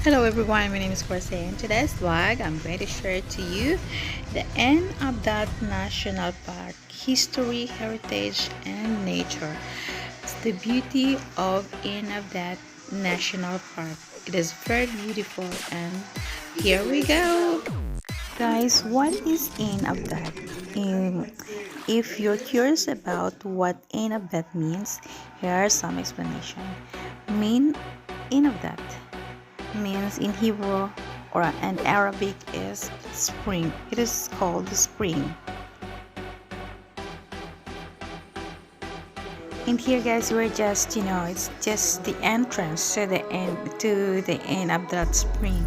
Hello everyone, my name is Crisa. In today's vlog, I'm going to share to you the En Avdat National Park, history, heritage, and nature. It's the beauty of En Avdat National Park. It is very beautiful, and here we go. Guys, what is Ein Avdat? If you're curious about what Ein Avdat means, here are some explanation. Ein Avdat means in Hebrew or in Arabic is spring. It is called the spring. And here, guys, we're just it's just the entrance to the Ein Avdat spring.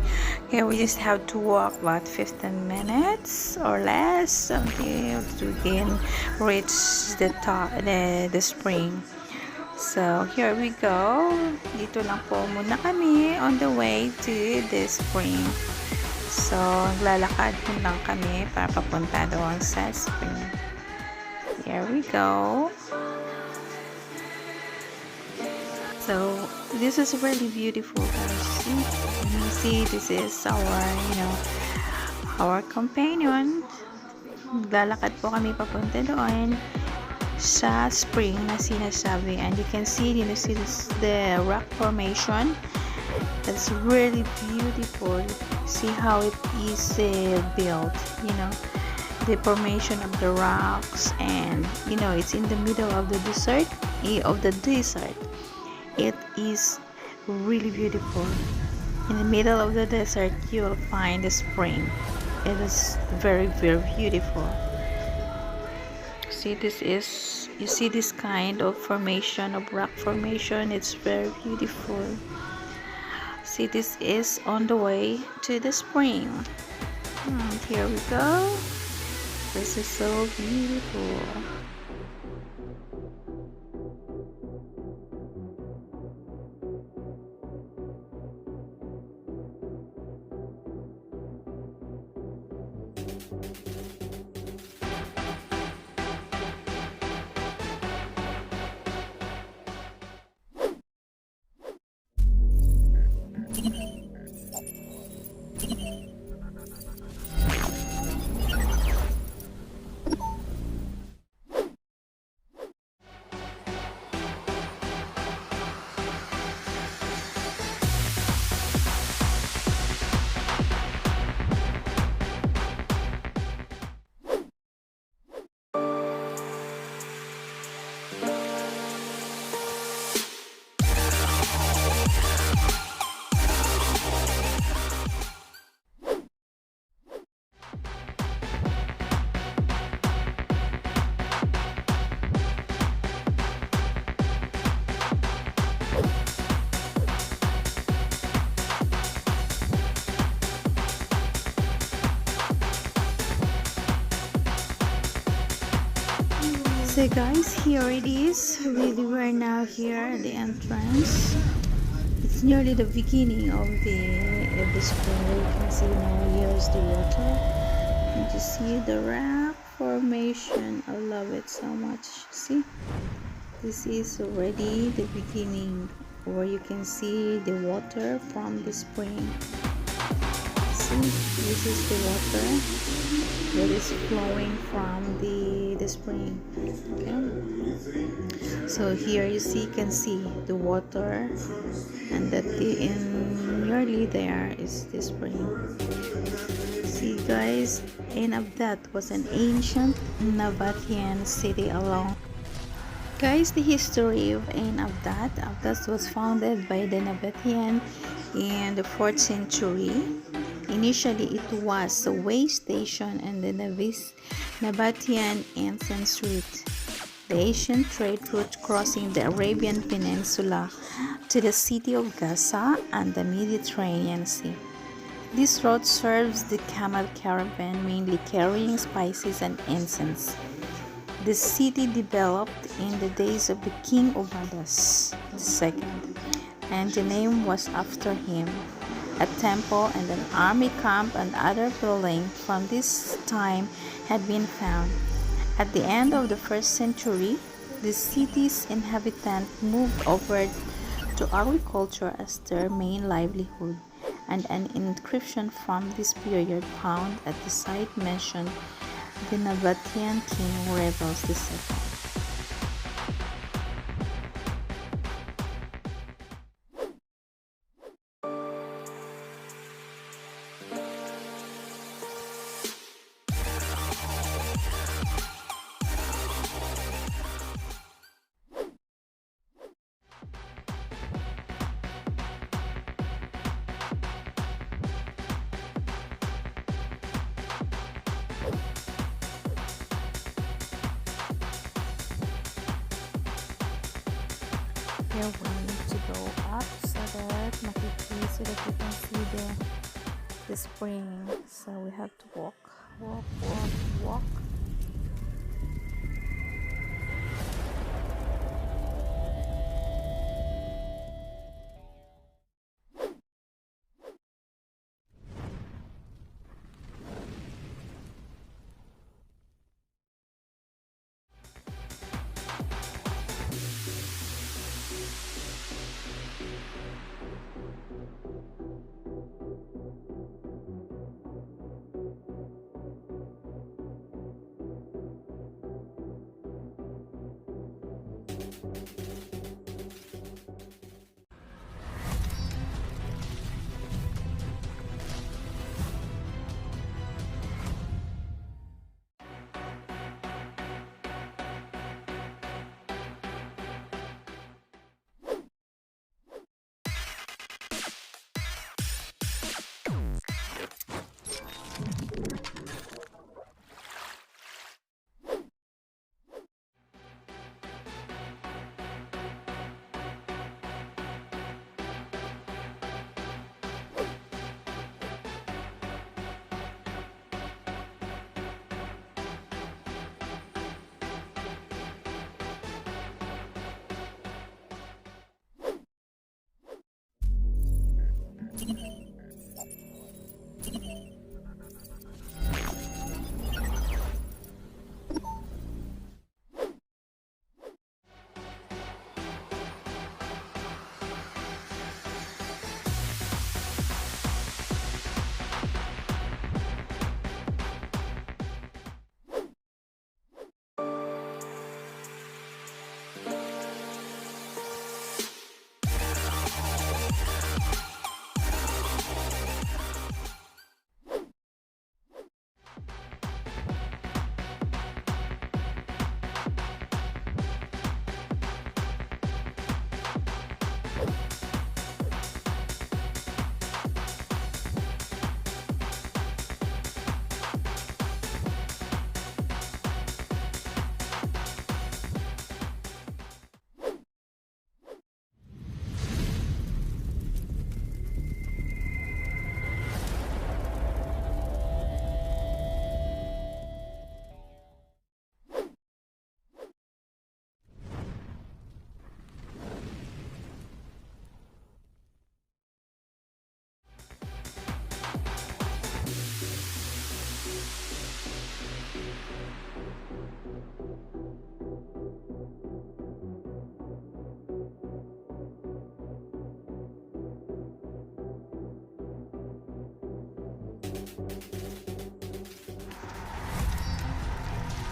Here we just have to walk about 15 minutes or less until we can reach the top, the spring. So here we go. Dito lang po muna kami on the way to the spring. So lalakad po lang kami para papunta doon sa spring. Here we go. So this is really beautiful, guys. You see, this is our companion. Lalakad po kami papunta doon sa spring na sinasabi, and you can see the rock formation. That's really beautiful. See how it is built, the formation of the rocks, and it's in the middle of the desert. It is really beautiful. In the middle of the desert you will find the spring. It is very, very beautiful. You see this kind of formation, of rock formation. It's very beautiful. See, this is on the way to the spring. And here we go. This is so beautiful. So guys, here it is. We're now here at the entrance. It's nearly the beginning of the spring. You can see now here's the water. And you see the rock formation. I love it so much. See, this is already the beginning where you can see the water from the spring. See, this is the water that is flowing from the spring. Okay, so here you can see the water, and that nearly there is the spring. See, guys, Ein Avdat was an ancient Nabatean city along. Guys, the history of Ein Avdat. Avdat was founded by the Nabatean in the 4th century. Initially, it was a way station and the Nabatean incense route, the ancient trade route crossing the Arabian Peninsula to the city of Gaza and the Mediterranean Sea. This route serves the camel caravan, mainly carrying spices and incense. The city developed in the days of the King Obadas II, and the name was after him. A temple and an army camp and other buildings from this time had been found. At the end of the 1st century, the city's inhabitants moved over to agriculture as their main livelihood. and an inscription from this period found at the site mentioned the Nabatean king Rebels II. Here we need to go up so that you can see the spring. So we have to walk.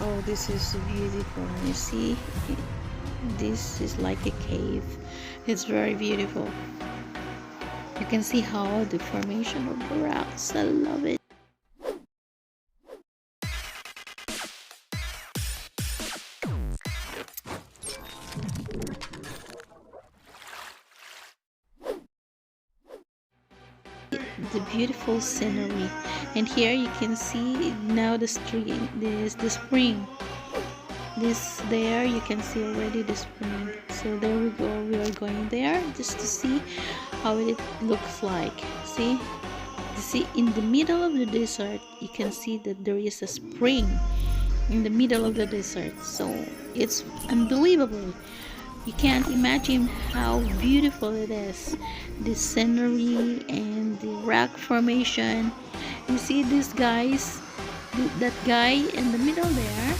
Oh, this is beautiful. You see, this is like a cave. It's very beautiful. You can see how the formation of the rocks. I love it. The beautiful scenery, and here you can see now the stream. This the spring. This there you can see already the spring. So there we go. We are going there just to see how it looks like. See, you see in the middle of the desert, you can see that there is a spring in the middle of the desert. So it's unbelievable. You can't imagine how beautiful it is. The scenery and the rock formation. You see these guys, that guy in the middle there,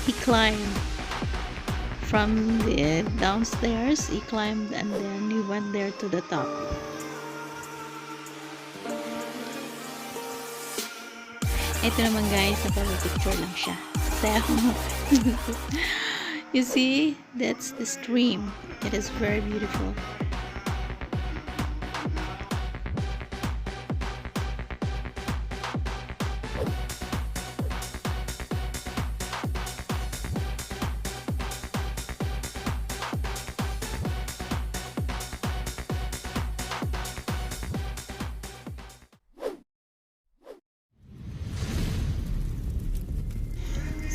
he climbed from the downstairs. He climbed and then he went there to the top. Ito naman guys, napapapicture lang siya. So, you see, that's the stream. It is very beautiful.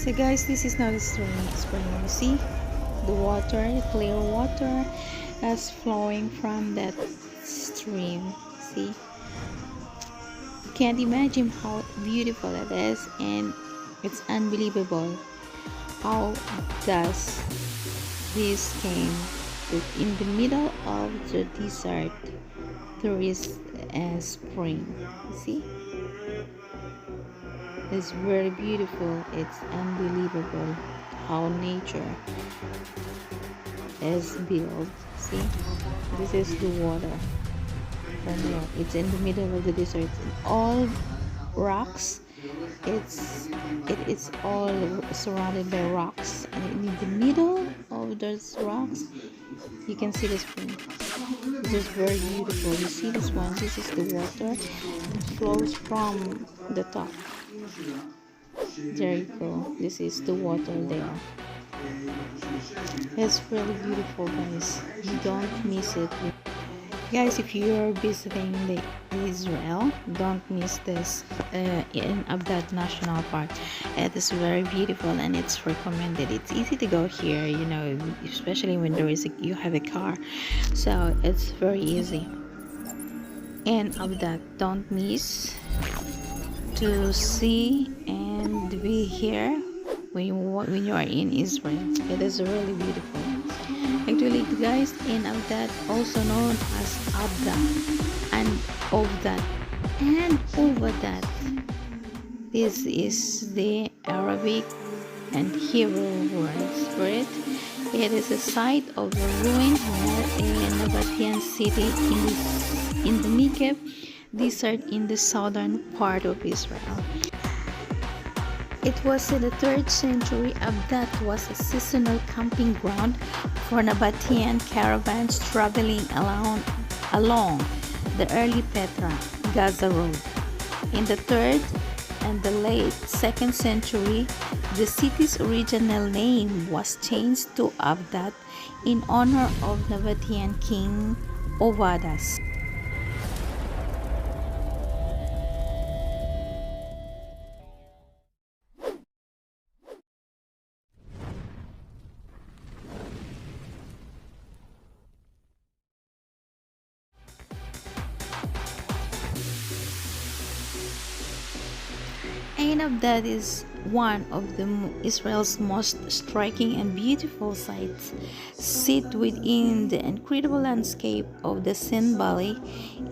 So guys, this is now the stream. You see the water, the clear water is flowing from that stream. See, you can't imagine how beautiful it is, and it's unbelievable how does this came. That in the middle of the desert there is a spring. See, it's very beautiful. It's unbelievable how nature is built. See, this is the water from there. It's in the middle of the desert. All rocks. It is all surrounded by rocks, and in the middle of those rocks you can see the spring. This is very beautiful. You see this one? This is the water. It flows from the top. There you go. This is the water there. It's really beautiful, guys. You don't miss it. Guys, if you're visiting the Israel, don't miss this Ein Avdat National Park. It is very beautiful and it's recommended. It's easy to go here, you know, especially when you have a car. So it's very easy. Ein Avdat, don't miss to see and be here when you are in Israel. It is really beautiful. Actually, guys, Ein Avdat, also known as Avdat and Avdat and Avdat. This is the Arabic and Hebrew words for it. It is a site of a ruined Nabatean city in the Negev desert in the southern part of Israel. It was in the 3rd century. Avdat was a seasonal camping ground for Nabatean caravans traveling along the early Petra Gaza road. In the 3rd and the late 2nd century, the city's original name was changed to Avdat in honor of Nabatean king Ovadas. Ein Avdat is one of Israel's most striking and beautiful sights. Sit within the incredible landscape of the Sin Valley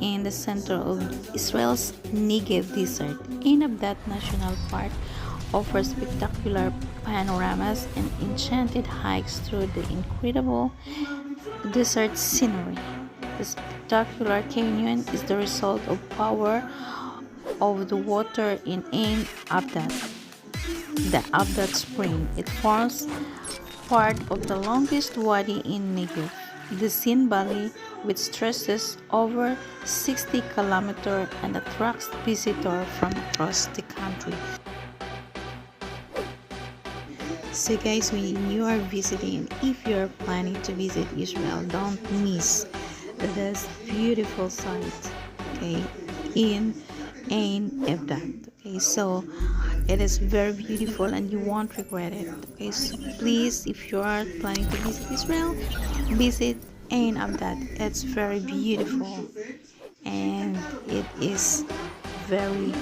in the center of Israel's Negev desert. Ein Avdat National Park offers spectacular panoramas and enchanted hikes through the incredible desert scenery. The spectacular canyon is the result of power of the water in Ein Avdat, the Avdat spring. It forms part of the longest wadi in Negev, the Sin Valley, which stretches over 60 kilometers and attracts visitors from across the country. So guys, when you are visiting, if you are planning to visit Israel, don't miss this beautiful site, okay, in Ein Avdat. Okay, so it is very beautiful and you won't regret it. Okay, so please, if you are planning to visit Israel, visit Ein Avdat. It's very beautiful and it is very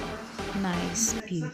nice view.